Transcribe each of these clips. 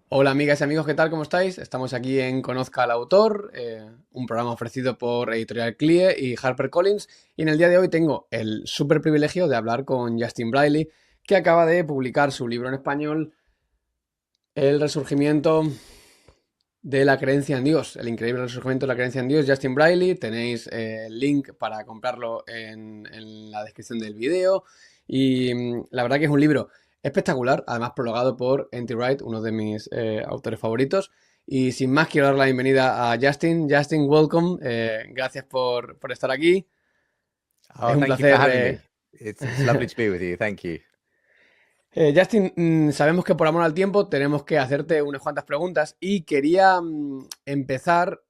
Hola amigas y amigos, ¿qué tal? ¿Cómo estáis? Estamos aquí en Conozca al Autor, un programa ofrecido por Editorial CLIE y HarperCollins. Y en el día de hoy tengo el súper privilegio de hablar con Justin Brierley, que acaba de publicar su libro en español, El resurgimiento de la creencia en Dios, el increíble resurgimiento de la creencia en Dios. Justin Brierley, tenéis el link para comprarlo en la descripción del vídeo. Y la verdad que es un libro espectacular, además prologado por N.T. Wright, uno de mis autores favoritos. Y sin más, quiero dar la bienvenida a Justin. Justin, welcome. Gracias por estar aquí. Es Oh, un thank you for placer. having me. It's lovely to be with you. Thank you. Justin, sabemos que por amor al tiempo tenemos que hacerte unas cuantas preguntas y quería empezar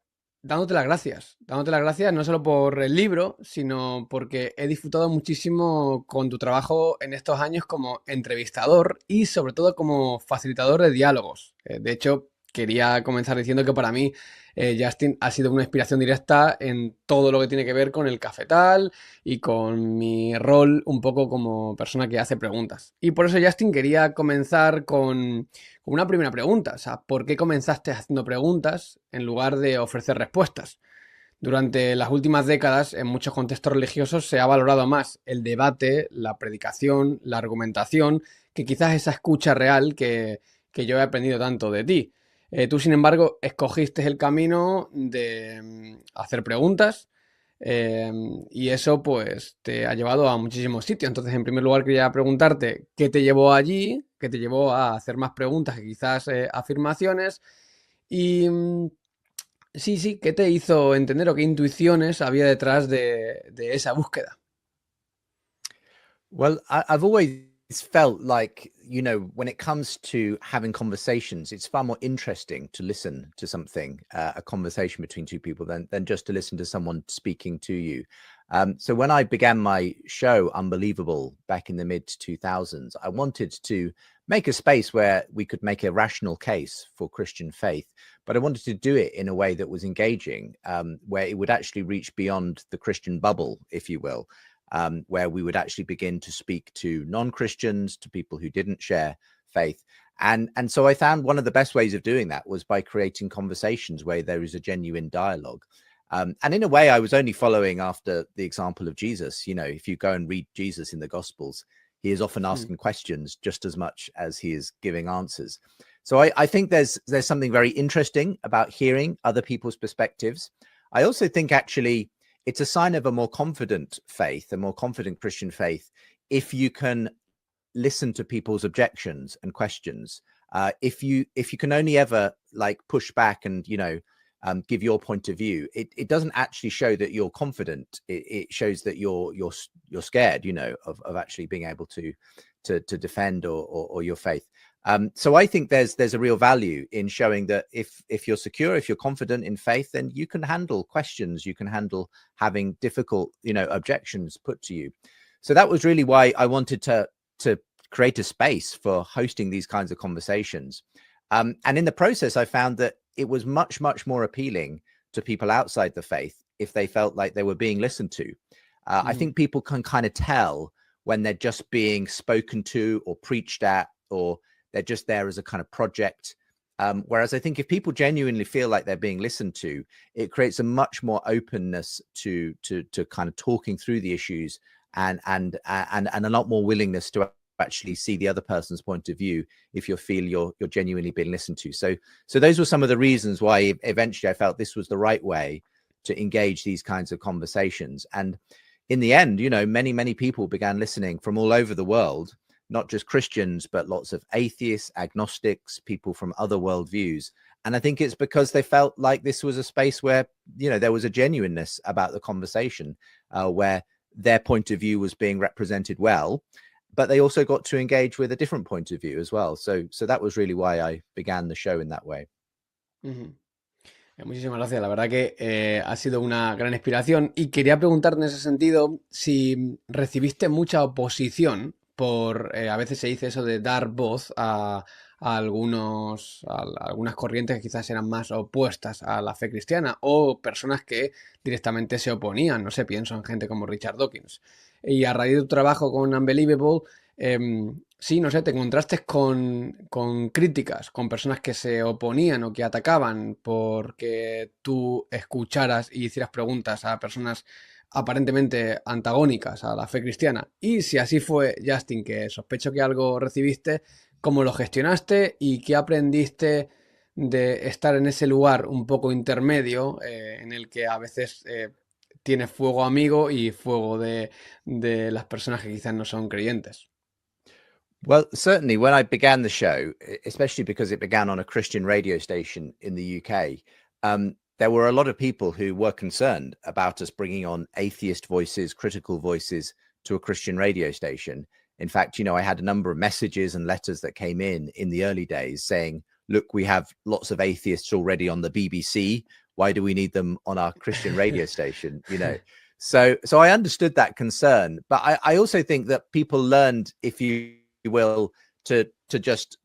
dándote las gracias. Dándote las gracias no solo por el libro, sino porque he disfrutado muchísimo con tu trabajo en estos años como entrevistador y sobre todo como facilitador de diálogos. De hecho, quería comenzar diciendo que para mí Justin ha sido una inspiración directa en todo lo que tiene que ver con el cafetal y con mi rol un poco como persona que hace preguntas. Y por eso, Justin, quería comenzar con una primera pregunta. O sea, ¿por qué comenzaste haciendo preguntas en lugar de ofrecer respuestas? Durante las últimas décadas, en muchos contextos religiosos, se ha valorado más el debate, la predicación, la argumentación, que quizás esa escucha real que yo he aprendido tanto de ti. Tú, sin embargo, escogiste el camino de hacer preguntas y eso pues te ha llevado a muchísimos sitios. Entonces, en primer lugar, quería preguntarte qué te llevó allí, qué te llevó a hacer más preguntas que quizás afirmaciones. Y sí, sí, ¿qué te hizo entender o qué intuiciones había detrás de esa búsqueda? Well, I've always felt like, when it comes to having conversations, it's far more interesting to listen to something, a conversation between two people, than just to listen to someone speaking to you. So when I began my show, Unbelievable, back in the mid 2000s, I wanted to make a space where we could make a rational case for Christian faith, but I wanted to do it in a way that was engaging, where it would actually reach beyond the Christian bubble, if you will, where we would actually begin to speak to non-Christians, to people who didn't share faith. And so I found one of the best ways of doing that was by creating conversations where there is a genuine dialogue. And in a way, I was only following after the example of Jesus. If you go and read Jesus in the Gospels, he is often Mm, asking questions just as much as he is giving answers. So I think there's something very interesting about hearing other people's perspectives. I also think actually it's a sign of a more confident faith, a more confident Christian faith, if you can listen to people's objections and questions. If you can only ever like push back and give your point of view, it doesn't actually show that you're confident. It shows that you're scared, of actually being able to defend or your faith. So I think there's a real value in showing that if you're secure, if you're confident in faith, then you can handle questions, you can handle having difficult, objections put to you. So that was really why I wanted to create a space for hosting these kinds of conversations. And in the process, I found that it was much more appealing to people outside the faith if they felt like they were being listened to. I mm, think people can kind of tell when they're just being spoken to or preached at, or they're just there as a kind of project. Whereas I think if people genuinely feel like they're being listened to, it creates a much more openness to kind of talking through the issues, and a lot more willingness to actually see the other person's point of view if you feel you're genuinely being listened to. So those were some of the reasons why eventually I felt this was the right way to engage these kinds of conversations. And in the end, many people began listening from all over the world, not just Christians, but lots of atheists, agnostics, people from other worldviews. And I think it's because they felt like this was a space where, there was a genuineness about the conversation, where their point of view was being represented well, but they also got to engage with a different point of view as well. So that was really why I began the show in that way. ujú. Muchísimas gracias, la verdad que ha sido una gran inspiración y quería preguntarte en ese sentido si recibiste mucha oposición por, a veces se dice eso de dar voz a algunas corrientes que quizás eran más opuestas a la fe cristiana o personas que directamente se oponían, no sé, pienso en gente como Richard Dawkins. Y a raíz de tu trabajo con Unbelievable, sí, no sé, te encontraste con críticas, con personas que se oponían o que atacaban porque tú escucharas y hicieras preguntas a personas aparentemente antagónicas a la fe cristiana. Y si así fue, Justin, que sospecho que algo recibiste, ¿cómo lo gestionaste y qué aprendiste de estar en ese lugar un poco intermedio en el que a veces tienes fuego amigo y fuego de las personas que quizás no son creyentes? Well, certainly when I began the show, especially because it began on a Christian radio station in the UK, there were a lot of people who were concerned about us bringing on atheist voices, critical voices to a Christian radio station. In fact, I had a number of messages and letters that came in the early days saying, look, we have lots of atheists already on the BBC. Why do we need them on our Christian radio station? So I understood that concern, but I also think that people learned, if you will, to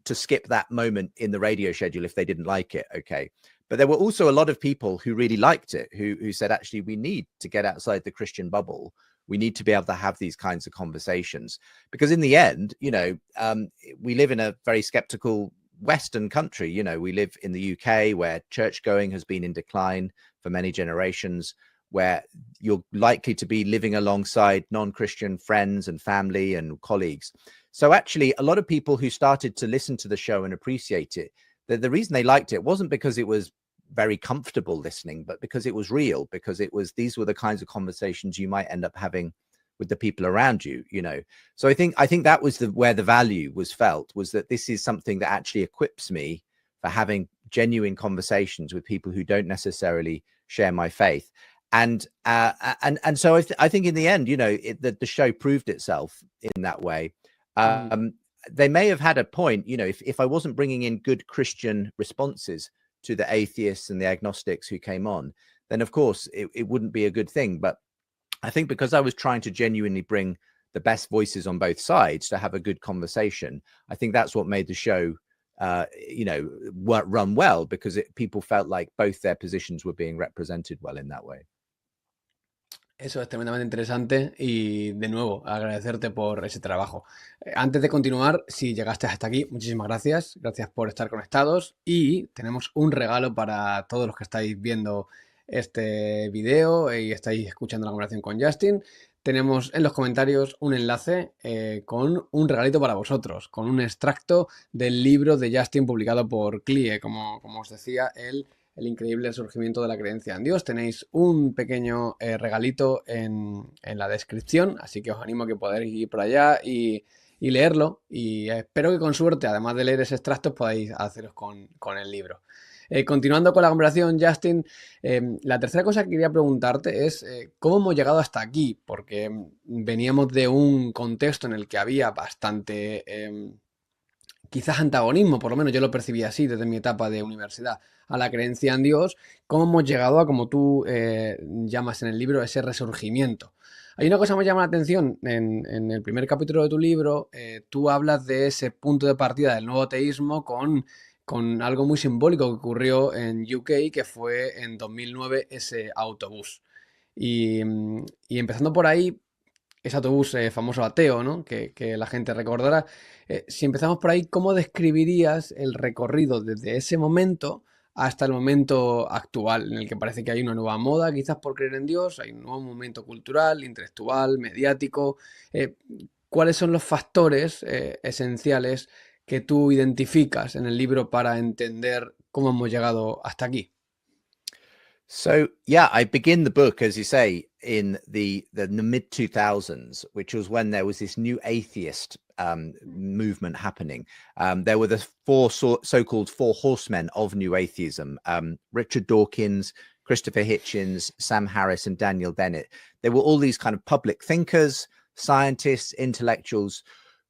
skip that moment in the radio schedule if they didn't like it. Okay. But there were also a lot of people who really liked it, who said, actually, we need to get outside the Christian bubble. We need to be able to have these kinds of conversations, because in the end, we live in a very skeptical Western country. We live in the UK, where church going has been in decline for many generations, where you're likely to be living alongside non-Christian friends and family and colleagues. So actually, a lot of people who started to listen to the show and appreciate it, the reason they liked it wasn't because it was very comfortable listening, but because it was real, because these were the kinds of conversations you might end up having with the people around you. So I think that was where the value was felt, was that this is something that actually equips me for having genuine conversations with people who don't necessarily share my faith. And so I think in the end, the show proved itself in that way. They may have had a point, if I wasn't bringing in good Christian responses to the atheists and the agnostics who came on, then of course it wouldn't be a good thing. But I think because I was trying to genuinely bring the best voices on both sides to have a good conversation, I think that's what made the show, run well, because people felt like both their positions were being represented well in that way. Eso es tremendamente interesante y de nuevo agradecerte por ese trabajo. Antes de continuar, si llegaste hasta aquí, muchísimas gracias. Gracias por estar conectados y tenemos un regalo para todos los que estáis viendo este video y estáis escuchando la conversación con Justin. Tenemos en los comentarios un enlace con un regalito para vosotros, con un extracto del libro de Justin publicado por CLIE, como os decía, el increíble resurgimiento de la creencia en Dios. Tenéis un pequeño regalito en la descripción, así que os animo a que podáis ir por allá y leerlo, y espero que con suerte, además de leer ese extracto, podáis haceros con el libro. Continuando con la conversación, Justin, la tercera cosa que quería preguntarte es cómo hemos llegado hasta aquí, porque veníamos de un contexto en el que había bastante quizás antagonismo, por lo menos yo lo percibí así desde mi etapa de universidad, a la creencia en Dios. ¿Cómo hemos llegado a, como tú llamas en el libro, ese resurgimiento? Hay una cosa que me llama la atención, en el primer capítulo de tu libro, tú hablas de ese punto de partida del nuevo ateísmo con algo muy simbólico que ocurrió en UK, que fue en 2009 ese autobús. Y empezando por ahí, ese autobús famoso ateo, ¿no? Que la gente recordará. Si empezamos por ahí, ¿cómo describirías el recorrido desde ese momento hasta el momento actual, en el que parece que hay una nueva moda, quizás por creer en Dios, hay un nuevo momento cultural, intelectual, mediático? ¿Cuáles son los factores esenciales que tú identificas en el libro para entender cómo hemos llegado hasta aquí? So yeah, I begin the book, as you say, in the mid 2000s, which was when there was this new atheist movement happening. There were the four so-called four horsemen of new atheism: Richard Dawkins, Christopher Hitchens, Sam Harris, and Daniel Dennett. They were all these kind of public thinkers, scientists, intellectuals,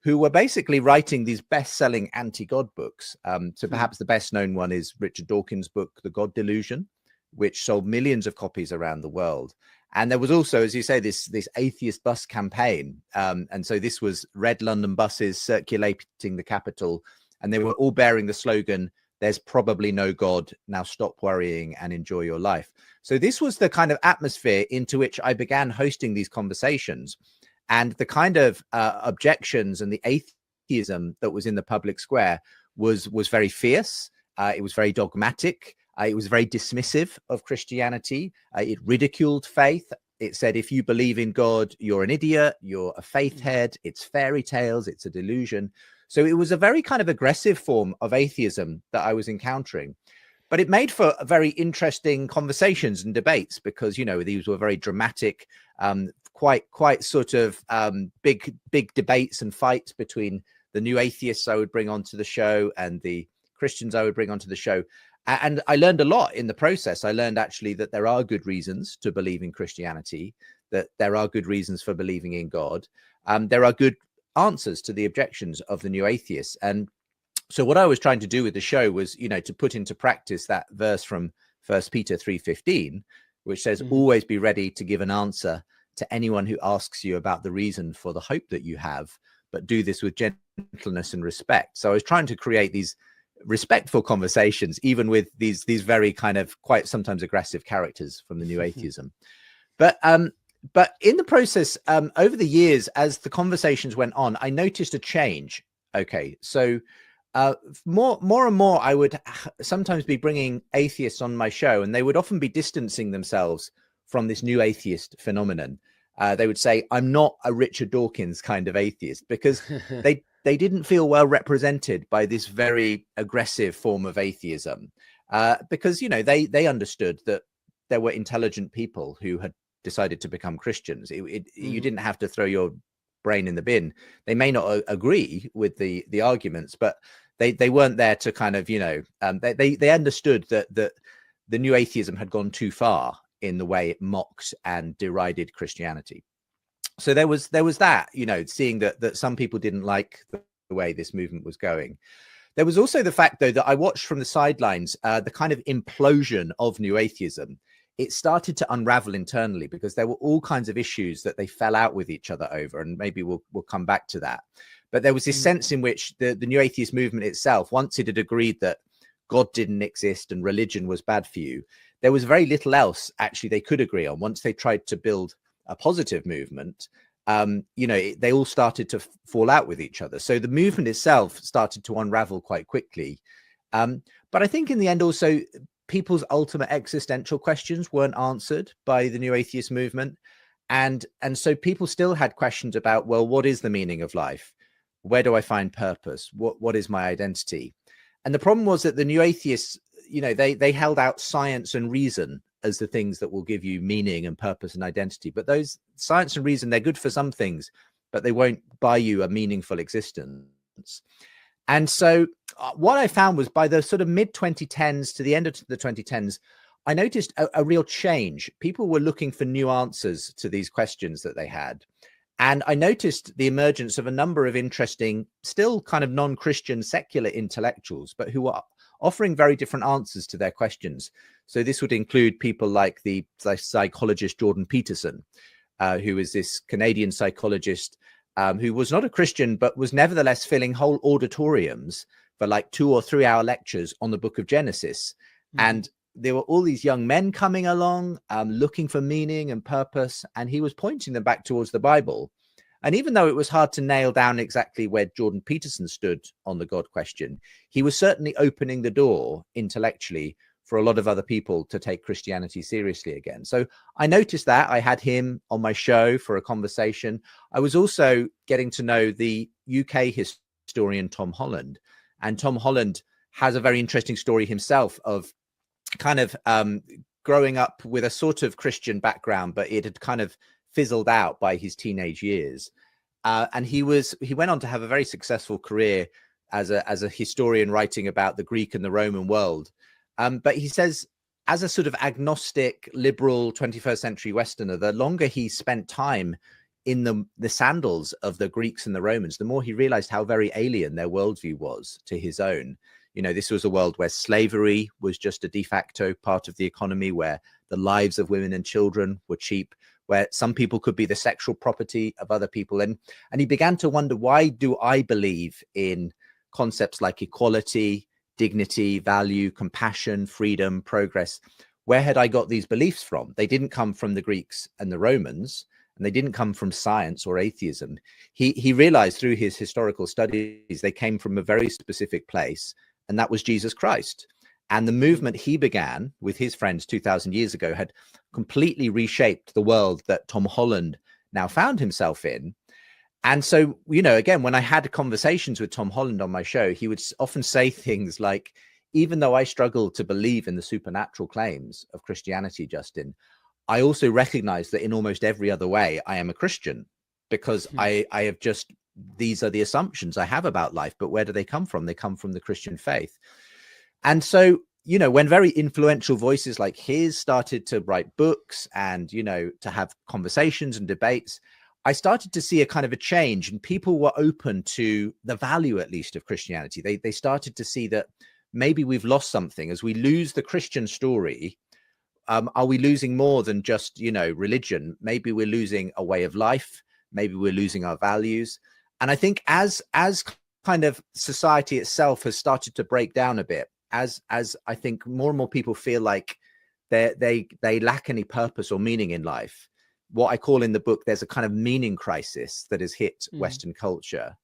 who were basically writing these best-selling anti-God books. So perhaps the best-known one is Richard Dawkins' book, The God Delusion, which sold millions of copies around the world. And there was also, as you say, this atheist bus campaign. And so this was red London buses circulating the capital, and they were all bearing the slogan, "There's probably no God. Now stop worrying and enjoy your life." So this was the kind of atmosphere into which I began hosting these conversations. And the kind of objections and the atheism that was in the public square was very fierce. It was very dogmatic. It was very dismissive of Christianity. It ridiculed faith. It said, if you believe in God, you're an idiot, you're a faith head, it's fairy tales, it's a delusion. So it was a very kind of aggressive form of atheism that I was encountering. But it made for very interesting conversations and debates because, you know, these were very dramatic, quite sort of big debates and fights between the new atheists I would bring onto the show and the Christians I would bring onto the show. And I learned a lot in the process. I learned actually that there are good reasons to believe in Christianity, that there are good reasons for believing in God. There are good answers to the objections of the new atheists. And so what I was trying to do with the show was, you know, to put into practice that verse from 1 Peter 3:15, which says, always be ready to give an answer to anyone who asks you about the reason for the hope that you have, but do this with gentleness and respect. So I was trying to create these respectful conversations, even with these very kind of quite sometimes aggressive characters from the new atheism. But in the process, over the years, as the conversations went on, I noticed a change. Okay, so more and more, I would sometimes be bringing atheists on my show, and they would often be distancing themselves from this new atheist phenomenon. They would say, I'm not a Richard Dawkins kind of atheist, because they didn't feel well represented by this very aggressive form of atheism, because, you know, they understood that there were intelligent people who had decided to become Christians. You didn't have to throw your brain in the bin. They may not agree with the arguments, but they weren't there to kind of, you know, they understood that the new atheism had gone too far in the way it mocked and derided Christianity. So there was that, you know, seeing that some people didn't like the way this movement was going. There was also the fact, though, that I watched from the sidelines the kind of implosion of new atheism. It started to unravel internally because there were all kinds of issues that they fell out with each other over, and maybe we'll come back to that. But there was this sense in which the new atheist movement itself, once it had agreed that God didn't exist and religion was bad for you, there was very little else actually they could agree on. Once they tried to build a positive movement, you know, they all started to fall out with each other. So the movement itself started to unravel quite quickly. But I think in the end also, people's ultimate existential questions weren't answered by the new atheist movement. And so people still had questions about, well, what is the meaning of life? Where do I find purpose? What is my identity? And the problem was that the new atheists, you know, they held out science and reason as the things that will give you meaning and purpose and identity. But those science and reason, they're good for some things, but they won't buy you a meaningful existence. And so what I found was by the sort of mid 2010s to the end of the 2010s, I noticed a real change. People were looking for new answers to these questions that they had. And I noticed the emergence of a number of interesting, still kind of non-Christian secular intellectuals, but who are offering very different answers to their questions. So this would include people like the psychologist Jordan Peterson, who is this Canadian psychologist who was not a Christian, but was nevertheless filling whole auditoriums for like 2 or 3 hour lectures on the book of Genesis. And there were all these young men coming along, looking for meaning and purpose, and he was pointing them back towards the Bible. And even though it was hard to nail down exactly where Jordan Peterson stood on the God question, he was certainly opening the door intellectually for a lot of other people to take Christianity seriously again. So I noticed that. I had him on my show for a conversation. I was also getting to know the UK historian Tom Holland. And Tom Holland has a very interesting story himself of kind of growing up with a sort of Christian background, but it had kind of fizzled out by his teenage years. And he went on to have a very successful career as a historian writing about the Greek and the Roman world. But he says, as a sort of agnostic, liberal 21st century Westerner, the longer he spent time in the sandals of the Greeks and the Romans, the more he realized how very alien their worldview was to his own. You know, this was a world where slavery was just a de facto part of the economy, where the lives of women and children were cheap, where some people could be the sexual property of other people. And he began to wonder, why do I believe in concepts like equality, dignity, value, compassion, freedom, progress? Where had I got these beliefs from? They didn't come from the Greeks and the Romans. and they didn't come from science or atheism. He realized through his historical studies they came from a very specific place, and that was Jesus Christ. And the movement he began with his friends 2,000 years ago had completely reshaped the world that Tom Holland now found himself in. And so, you know, again, when I had conversations with Tom Holland on my show, he would often say things like, even though I struggle to believe in the supernatural claims of Christianity, Justin, I also recognize that in almost every other way, I am a Christian, because I have just, these are the assumptions I have about life, but where do they come from? They come from the Christian faith. And so, you know, when very influential voices like his started to write books and, you know, to have conversations and debates, I started to see a kind of a change, and people were open to the value, at least, of Christianity. They started to see that maybe we've lost something. As we lose the Christian story, are we losing more than just, you know, religion? Maybe we're losing a way of life. Maybe we're losing our values. And I think as kind of society itself has started to break down a bit, as I think more and more people feel like they lack any purpose or meaning in life, what I call in the book, there's a kind of meaning crisis that has hit Western culture.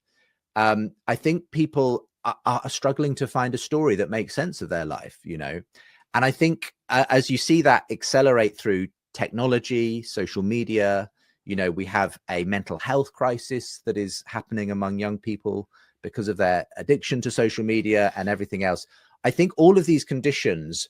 I think people are struggling to find a story that makes sense of their life, you know. And I think as you see that accelerate through technology, social media, you know, we have a mental health crisis that is happening among young people because of their addiction to social media and everything else. I think all of these conditions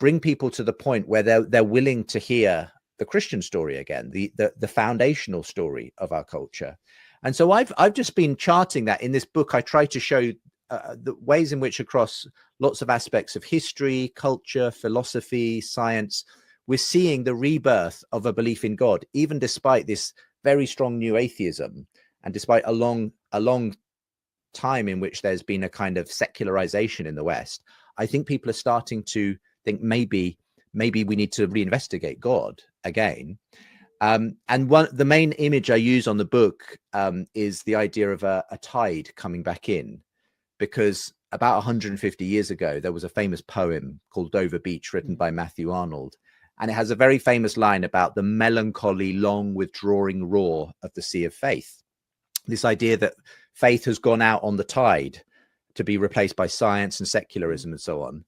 bring people to the point where they're willing to hear the Christian story again, the foundational story of our culture. And so I've just been charting that in this book. I try to show the ways in which across lots of aspects of history, culture, philosophy, science, we're seeing the rebirth of a belief in God, even despite this very strong new atheism, and despite a long time in which there's been a kind of secularization in the West. I think people are starting to think maybe we need to reinvestigate God again. And the main image I use on the book is the idea of a tide coming back in, because about 150 years ago, there was a famous poem called Dover Beach, written by Matthew Arnold. And it has a very famous line about the melancholy, long withdrawing roar of the sea of faith. This idea that faith has gone out on the tide to be replaced by science and secularism and so on.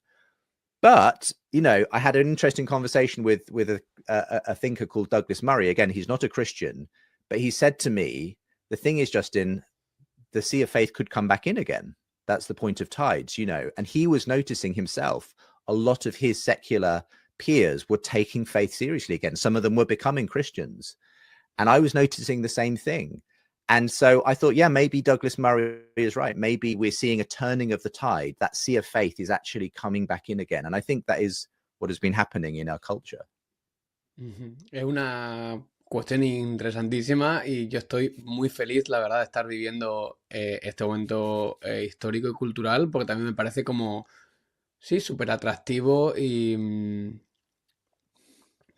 But, you know, I had an interesting conversation with a thinker called Douglas Murray. Again, he's not a Christian, but he said to me, the thing is, Justin, the sea of faith could come back in again. That's the point of tides, you know. And he was noticing himself, a lot of his secular peers were taking faith seriously again. Some of them were becoming Christians. And I was noticing the same thing. And so I thought, yeah, maybe Douglas Murray is right. Maybe we're seeing a turning of the tide. That sea of faith is actually coming back in again. And I think that is what has been happening in our culture. Es una cuestión interesantísima y yo estoy muy feliz, la verdad, de estar viviendo este momento histórico y cultural, porque también me parece como, sí, súper atractivo y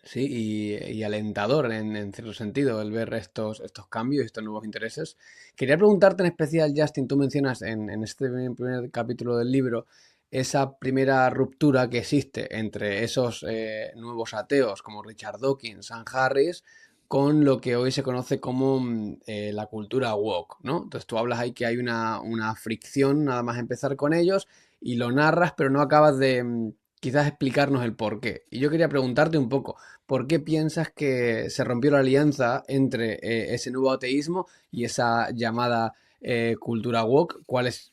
sí, y alentador en cierto sentido el ver estos cambios y estos nuevos intereses. Quería preguntarte en especial, Justin, tú mencionas en este primer capítulo del libro esa primera ruptura que existe entre esos nuevos ateos como Richard Dawkins, Sam Harris, con lo que hoy se conoce como la cultura woke, ¿no? Entonces tú hablas ahí que hay una fricción nada más empezar con ellos y lo narras, pero no acabas de quizás explicarnos el por qué. Y yo quería preguntarte un poco, ¿por qué piensas que se rompió la alianza entre ese nuevo ateísmo y esa llamada cultura woke? ¿Cuáles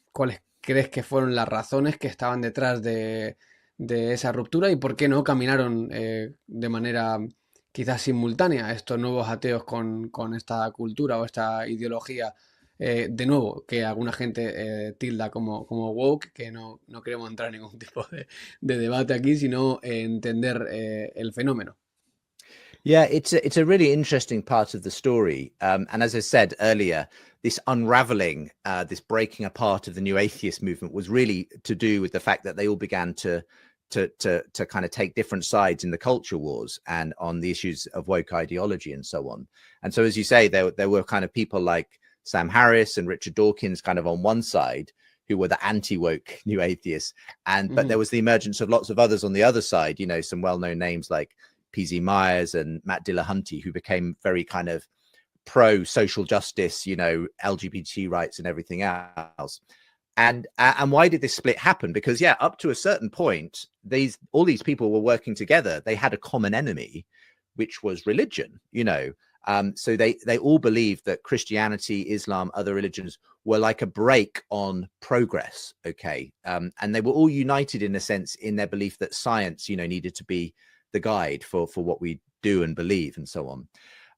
crees que fueron las razones que estaban detrás de esa ruptura y por qué no caminaron de manera quizás simultánea estos nuevos ateos con esta cultura o esta ideología? De nuevo, que alguna gente tilda como woke, que no queremos entrar en ningún tipo de debate aquí, sino entender el fenómeno. Yeah, it's a really interesting part of the story. And as I said earlier, this unraveling, this breaking apart of the new atheist movement was really to do with the fact that they all began to kind of take different sides in the culture wars and on the issues of woke ideology and so on. And so, as you say, there were kind of people like Sam Harris and Richard Dawkins kind of on one side, who were the anti-woke new atheists. But there was the emergence of lots of others on the other side, you know, some well-known names like PZ Myers and Matt Dillahunty, who became very kind of pro social justice, LGBT rights and everything else. And why did this split happen? Because up to a certain point, all these people were working together. They had a common enemy, which was religion. So they all believed that Christianity, Islam, other religions were like a brake on progress. Okay, and they were all united in a sense in their belief that science, needed to be the guide for what we do and believe and so on.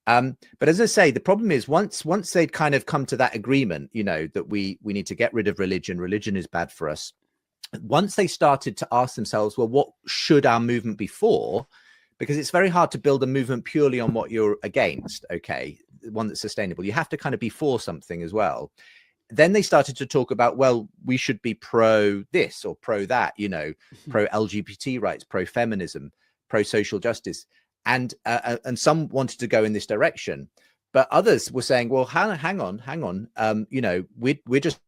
But as I say, the problem is once they'd kind of come to that agreement, that we need to get rid of religion is bad for us. Once they started to ask themselves, well, what should our movement be for? Because it's very hard to build a movement purely on what you're against. Okay, one that's sustainable. You have to kind of be for something as well. Then they started to talk about, well, we should be pro this or pro that, pro LGBT rights, pro feminism, pro social justice. And some wanted to go in this direction, but others were saying, well, hang on. We're just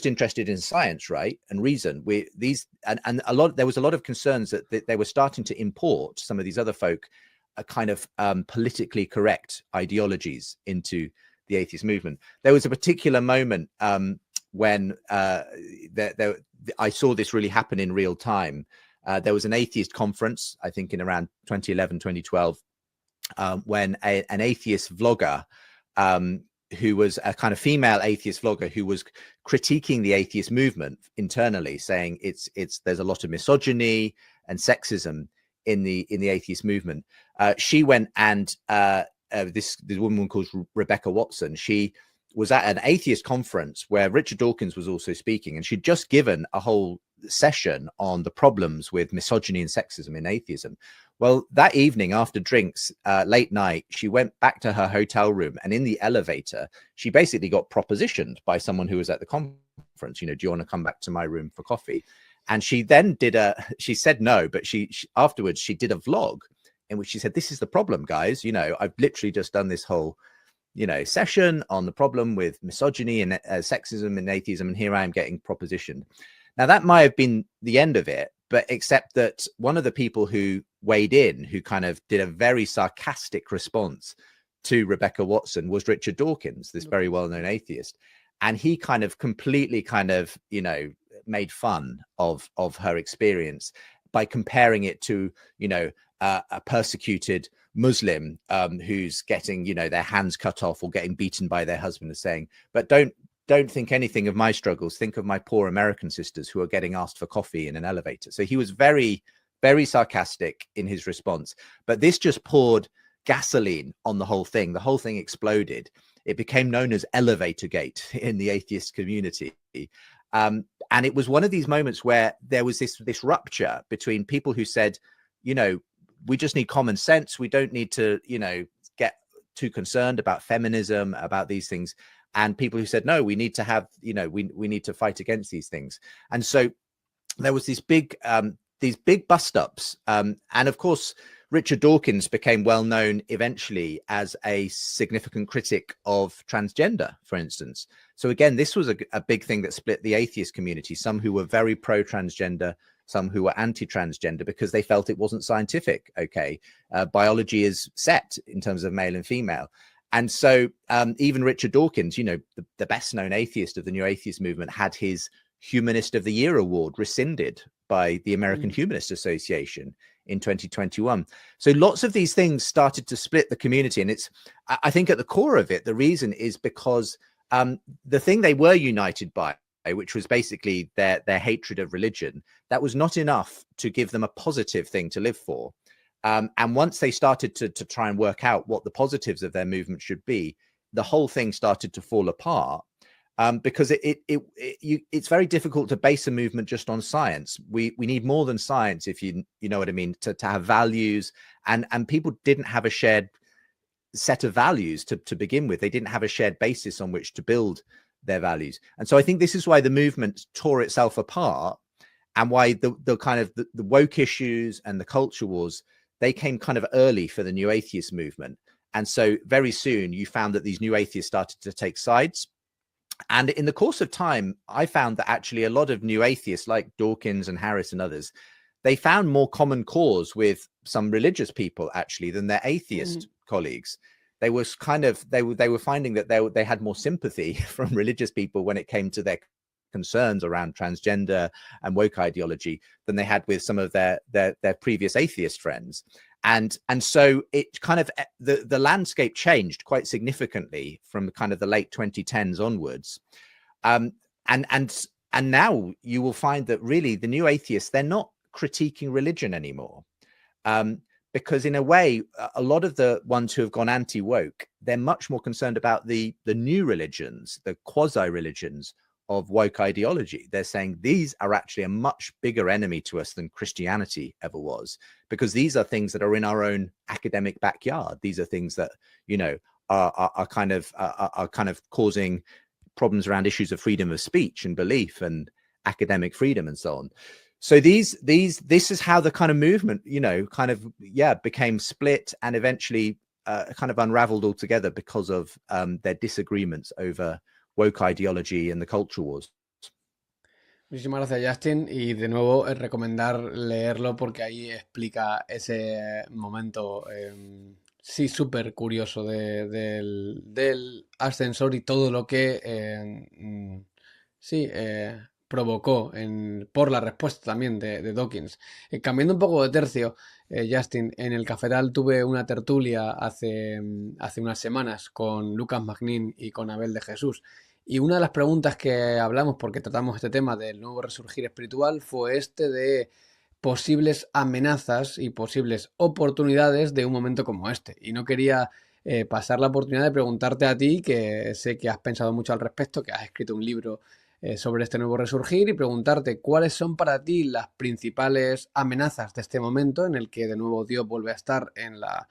interested in science, right? And reason. There was a lot of concerns that they were starting to import some of these other folk a kind of politically correct ideologies into the atheist movement. There was a particular moment when I saw this really happen in real time. There was an atheist conference, I think in around 2011, 2012, when an atheist vlogger, who was a kind of female atheist vlogger who was critiquing the atheist movement internally, saying there's a lot of misogyny and sexism in the atheist movement. She went and this woman called Rebecca Watson, she was at an atheist conference where Richard Dawkins was also speaking, and she'd just given a whole session on the problems with misogyny and sexism in atheism. Well, that evening after drinks, late night, she went back to her hotel room, and in the elevator, she basically got propositioned by someone who was at the conference. Do you want to come back to my room for coffee? And she then she said no, but she afterwards, she did a vlog in which she said, this is the problem, guys. I've literally just done this whole session on the problem with misogyny and sexism and atheism, and here I am getting propositioned. Now, that might have been the end of it, but except that one of the people who weighed in, who kind of did a very sarcastic response to Rebecca Watson, was Richard Dawkins, this very well-known atheist. And he kind of completely made fun of her experience by comparing it to, a persecuted Muslim who's getting, their hands cut off or getting beaten by their husband, and saying, but don't think anything of my struggles. Think of my poor American sisters who are getting asked for coffee in an elevator. So he was very, very sarcastic in his response. But this just poured gasoline on the whole thing. The whole thing exploded. It became known as Elevator Gate in the atheist community. And it was one of these moments where there was this rupture between people who said, we just need common sense. We don't need to, get too concerned about feminism, about these things. And people who said, no, we need to have, we need to fight against these things. And so there was these big bust ups. And of course, Richard Dawkins became well known eventually as a significant critic of transgender, for instance. So again, this was a big thing that split the atheist community, some who were very pro transgender, some who were anti-transgender, because they felt it wasn't scientific. Okay, biology is set in terms of male and female. And so even Richard Dawkins, the best known atheist of the New Atheist movement, had his Humanist of the Year award rescinded by the American Humanist Association in 2021. So lots of these things started to split the community. And I think at the core of it, the reason is because the thing they were united by, which was basically their hatred of religion, that was not enough to give them a positive thing to live for. And once they started to try and work out what the positives of their movement should be, the whole thing started to fall apart. Because it's very difficult to base a movement just on science. We need more than science, if you know what I mean, to have values. And people didn't have a shared set of values to begin with. They didn't have a shared basis on which to build their values. And so I think this is why the movement tore itself apart, and why the kind of the woke issues and the culture wars, they came kind of early for the New Atheist movement. And so very soon you found that these New Atheists started to take sides. And in the course of time, I found that actually a lot of New Atheists like Dawkins and Harris and others, they found more common cause with some religious people actually than their atheist colleagues. They was kind of they were finding that they had more sympathy from religious people when it came to their concerns around transgender and woke ideology than they had with some of their previous atheist friends. And so it kind of the landscape changed quite significantly from kind of the late 2010s onwards. And now you will find that really the new atheists, they're not critiquing religion anymore. Because in a way, a lot of the ones who have gone anti-woke, they're much more concerned about the new religions, the quasi-religions of woke ideology. They're saying these are actually a much bigger enemy to us than Christianity ever was, because these are things that are in our own academic backyard. These are things that, you know, are kind of causing problems around issues of freedom of speech and belief and academic freedom and so on. So this is how the kind of movement, you know, kind of, became split and eventually kind of unraveled altogether because of their disagreements over woke ideology and the culture wars. Muchísimas gracias, Justin. Y de nuevo, recomendar leerlo porque ahí explica ese momento, sí, súper curioso del ascensor y todo lo que, provocó por la respuesta también de Dawkins. Cambiando un poco de tercio, Justin, en el Cafetal tuve una tertulia hace unas semanas con Lucas Magnin y con Abel de Jesús. Y una de las preguntas que hablamos, porque tratamos este tema del nuevo resurgir espiritual, fue de posibles amenazas y posibles oportunidades de un momento como este. Y no quería pasar la oportunidad de preguntarte a ti, que sé que has pensado mucho al respecto, que has escrito un libro sobre este nuevo resurgir, y preguntarte cuáles son para ti las principales amenazas de este momento en el que de nuevo Dios vuelve a estar en la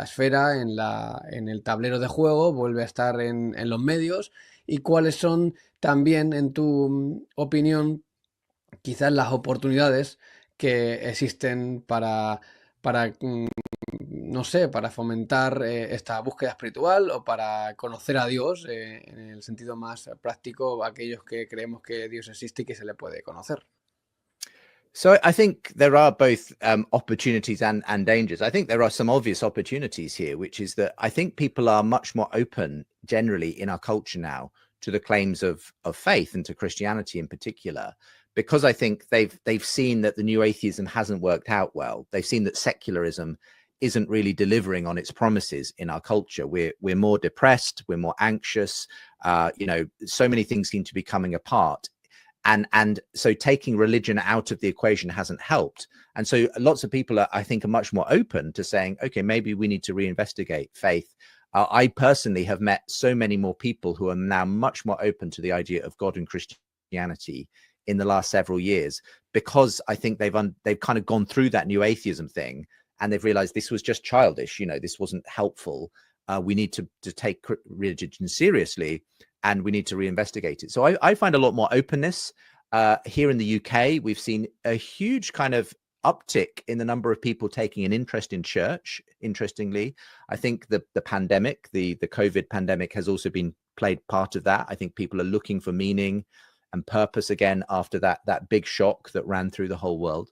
esfera, en el tablero de juego, vuelve a estar en los medios, y cuáles son también, en tu opinión, quizás las oportunidades que existen para no sé, para fomentar esta búsqueda espiritual o para conocer a Dios en el sentido más práctico, aquellos que creemos que Dios existe y que se le puede conocer. So I think there are both opportunities and dangers. I think there are some obvious opportunities here, which is that I think people are much more open generally in our culture now to the claims of faith and to Christianity in particular, because I think they've seen that the new atheism hasn't worked out well. They've seen that secularism isn't really delivering on its promises in our culture. We're more depressed, we're more anxious. You know, so many things seem to be coming apart. And so taking religion out of the equation hasn't helped. And so lots of people I think are much more open to saying, okay, maybe we need to reinvestigate faith. I personally have met so many more people who are now much more open to the idea of God and Christianity in the last several years, because I think they've kind of gone through that new atheism thing and they've realized this was just childish. You know, this wasn't helpful. We need to take religion seriously, and we need to reinvestigate it. So I find a lot more openness. Here in the UK, we've seen a huge kind of uptick in the number of people taking an interest in church. Interestingly, I think the pandemic, the COVID pandemic, has also been played part of that. I think people are looking for meaning and purpose again after that big shock that ran through the whole world.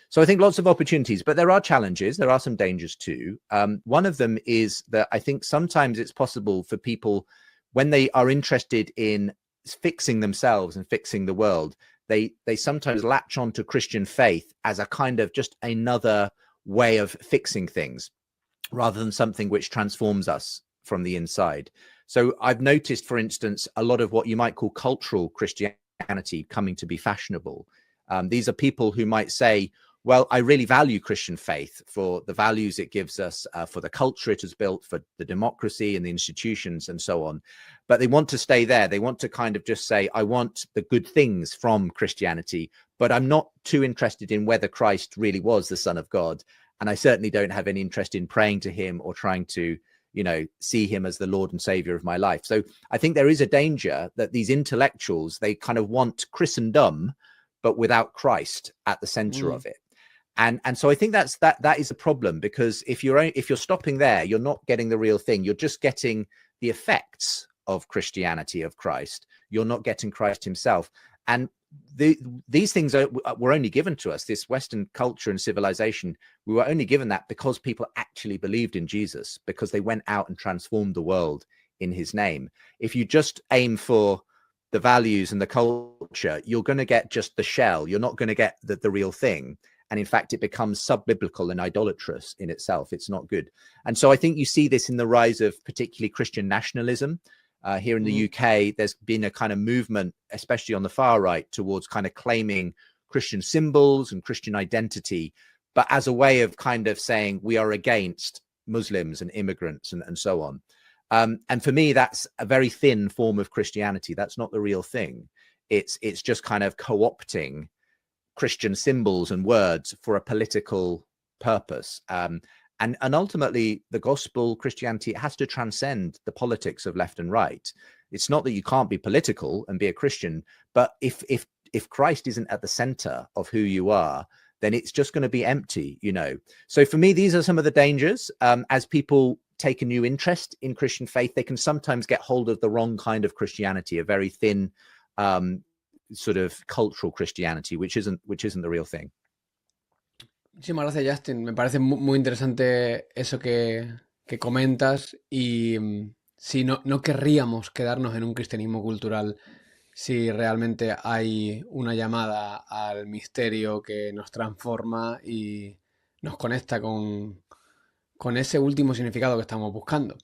So I think lots of opportunities, but there are challenges. There are some dangers too. One of them is that I think sometimes it's possible for people, when they are interested in fixing themselves and fixing the world, they sometimes latch on to Christian faith as a kind of just another way of fixing things, rather than something which transforms us from the inside. So I've noticed, for instance, a lot of what you might call cultural Christianity coming to be fashionable. These are people who might say, well, I really value Christian faith for the values it gives us, for the culture it has built, for the democracy and the institutions and so on. But they want to stay there. They want to kind of just say, I want the good things from Christianity, but I'm not too interested in whether Christ really was the Son of God. And I certainly don't have any interest in praying to him or trying to, you know, see him as the Lord and Savior of my life. So I think there is a danger that these intellectuals, they kind of want Christendom, but without Christ at the center of it. And so I think that is a problem, because if you're stopping there, you're not getting the real thing. You're just getting the effects of Christianity, of Christ. You're not getting Christ himself. And these things were only given to us. This Western culture and civilization, we were only given that because people actually believed in Jesus, because they went out and transformed the world in his name. If you just aim for the values and the culture, you're going to get just the shell. You're not going to get the real thing. And in fact, it becomes sub-biblical and idolatrous in itself. It's not good. And so I think you see this in the rise of particularly Christian nationalism. Here in the UK, there's been a kind of movement, especially on the far right, towards kind of claiming Christian symbols and Christian identity, but as a way of kind of saying we are against Muslims and immigrants and so on. And for me, that's a very thin form of Christianity. That's not the real thing. It's just kind of co-opting Christian symbols and words for a political purpose. And ultimately, the gospel, Christianity, it has to transcend the politics of left and right. It's not that you can't be political and be a Christian, but if Christ isn't at the center of who you are, then it's just going to be empty, you know. So for me, these are some of the dangers. As people take a new interest in Christian faith, they can sometimes get hold of the wrong kind of Christianity, a very thin sort of cultural Christianity, which isn't the real thing. Muchísimas gracias, Justin. Me parece muy interesante eso que comentas y si no querríamos quedarnos en un cristianismo cultural si realmente hay una llamada al misterio que nos transforma y nos conecta con ese último significado que estamos buscando.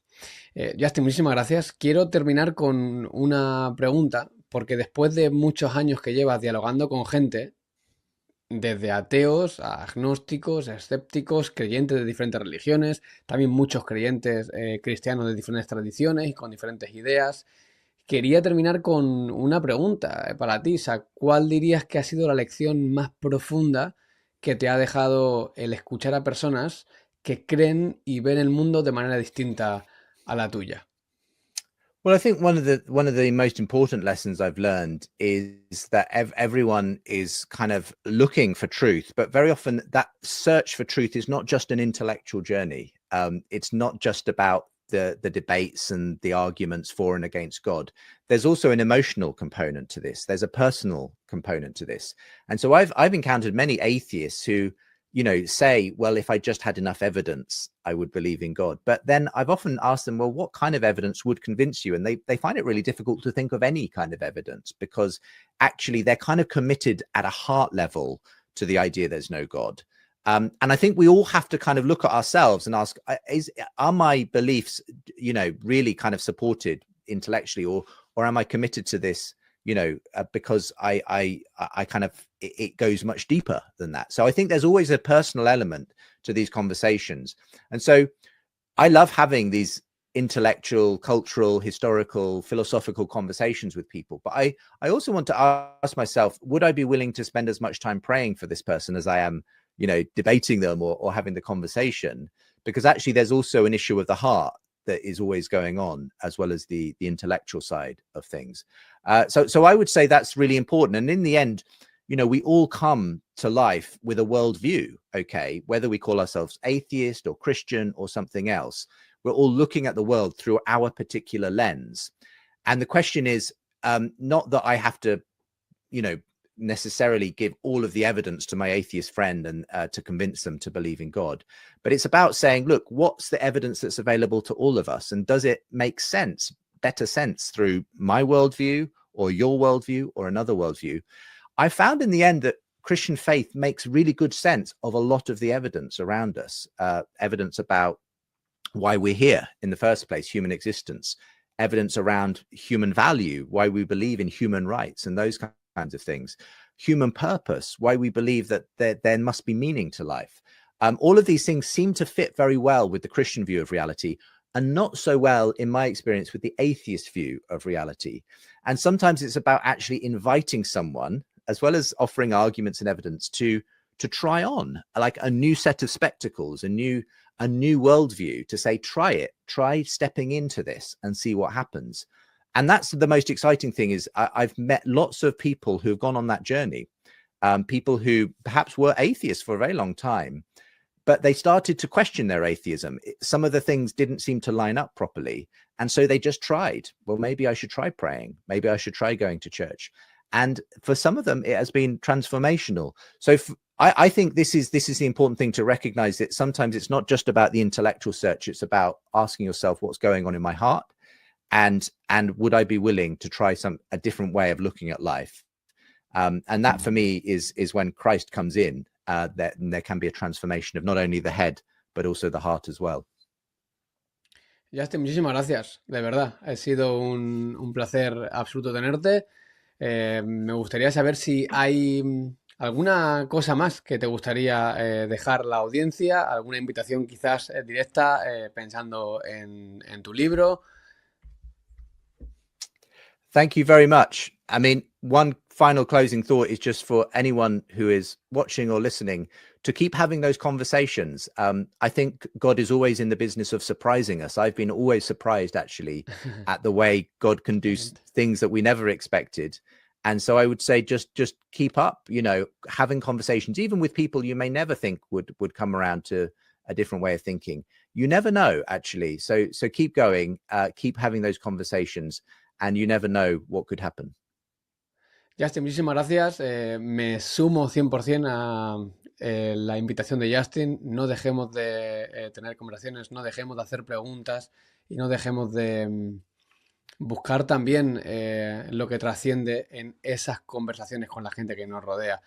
Justin, muchísimas gracias. Quiero terminar con una pregunta, porque después de muchos años que llevas dialogando con gente, desde ateos a agnósticos, a escépticos, creyentes de diferentes religiones, también muchos creyentes cristianos de diferentes tradiciones y con diferentes ideas. Quería terminar con una pregunta para ti, Isa. ¿Cuál dirías que ha sido la lección más profunda que te ha dejado el escuchar a personas que creen y ven el mundo de manera distinta a la tuya? Well, I think one of the most important lessons I've learned is that everyone is kind of looking for truth, but very often that search for truth is not just an intellectual journey. It's not just about the debates and the arguments for and against God. There's also an emotional component to this. There's a personal component to this. And so I've encountered many atheists who, you know, say, well, if I just had enough evidence, I would believe in God. But then I've often asked them, well, what kind of evidence would convince you? And they find it really difficult to think of any kind of evidence, because actually they're kind of committed at a heart level to the idea there's no God. And I think we all have to kind of look at ourselves and ask, are my beliefs, you know, really kind of supported intellectually, or am I committed to this, you know, because I kind of, it goes much deeper than that. So I think there's always a personal element to these conversations. And so I love having these intellectual, cultural, historical, philosophical conversations with people. But I also want to ask myself, would I be willing to spend as much time praying for this person as I am, you know, debating them or having the conversation? Because actually there's also an issue of the heart that is always going on, as well as the intellectual side of things. So I would say that's really important. And in the end, you know, we all come to life with a worldview, okay, whether we call ourselves atheist or Christian or something else. We're all looking at the world through our particular lens. And the question is not that I have to, you know, necessarily give all of the evidence to my atheist friend and to convince them to believe in God. But it's about saying, look, what's the evidence that's available to all of us? And does it make sense, better sense through my worldview or your worldview or another worldview? I found in the end that Christian faith makes really good sense of a lot of the evidence around us, evidence about why we're here in the first place, human existence, evidence around human value, why we believe in human rights and those kinds of things, human purpose, why we believe that there must be meaning to life. All of these things seem to fit very well with the Christian view of reality, and not so well, in my experience, with the atheist view of reality. And sometimes it's about actually inviting someone, as well as offering arguments and evidence, to try on like a new set of spectacles, a new worldview, to say, try stepping into this and see what happens. And that's the most exciting thing. Is I've met lots of people who have gone on that journey, people who perhaps were atheists for a very long time, but they started to question their atheism. Some of the things didn't seem to line up properly. And so they just tried, well, maybe I should try praying. Maybe I should try going to church. And for some of them, it has been transformational. So I think this is the important thing to recognize, that sometimes it's not just about the intellectual search. It's about asking yourself, what's going on in my heart? And would I be willing to try a different way of looking at life? And that for me is when Christ comes in, that there can be a transformation of not only the head, but also the heart as well. Justin, muchísimas gracias, de verdad. Ha sido un placer absoluto tenerte. Me gustaría saber si hay alguna cosa más que te gustaría dejar la audiencia, alguna invitación quizás directa, pensando en tu libro. Thank you very much. I mean, one final closing thought is just for anyone who is watching or listening to keep having those conversations. I think God is always in the business of surprising us. I've been always surprised, actually, at the way God can do things that we never expected. And so I would say just keep up, having conversations, even with people you may never think would come around to a different way of thinking. You never know, actually. So keep going, keep having those conversations, and you never know what could happen. Justin, muchísimas gracias. Me sumo 100% a la invitación de Justin. No dejemos de tener conversaciones, no dejemos de hacer preguntas y no dejemos de buscar también lo que trasciende en esas conversaciones con la gente que nos rodea.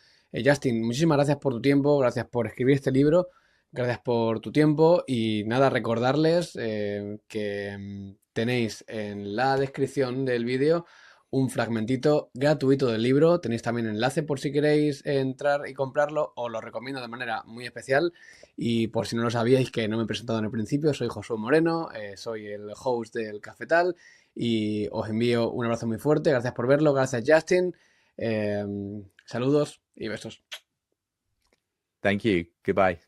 Justin, muchísimas gracias por tu tiempo, gracias por escribir este libro, gracias por tu tiempo y nada, recordarles que tenéis en la descripción del vídeo un fragmentito gratuito del libro. Tenéis también enlace por si queréis entrar y comprarlo. Os lo recomiendo de manera muy especial. Y por si no lo sabíais, que no me he presentado en el principio, soy Josué Moreno, soy el host del Cafetal y os envío un abrazo muy fuerte. Gracias por verlo, gracias Justin. Saludos y besos. Thank you. Goodbye.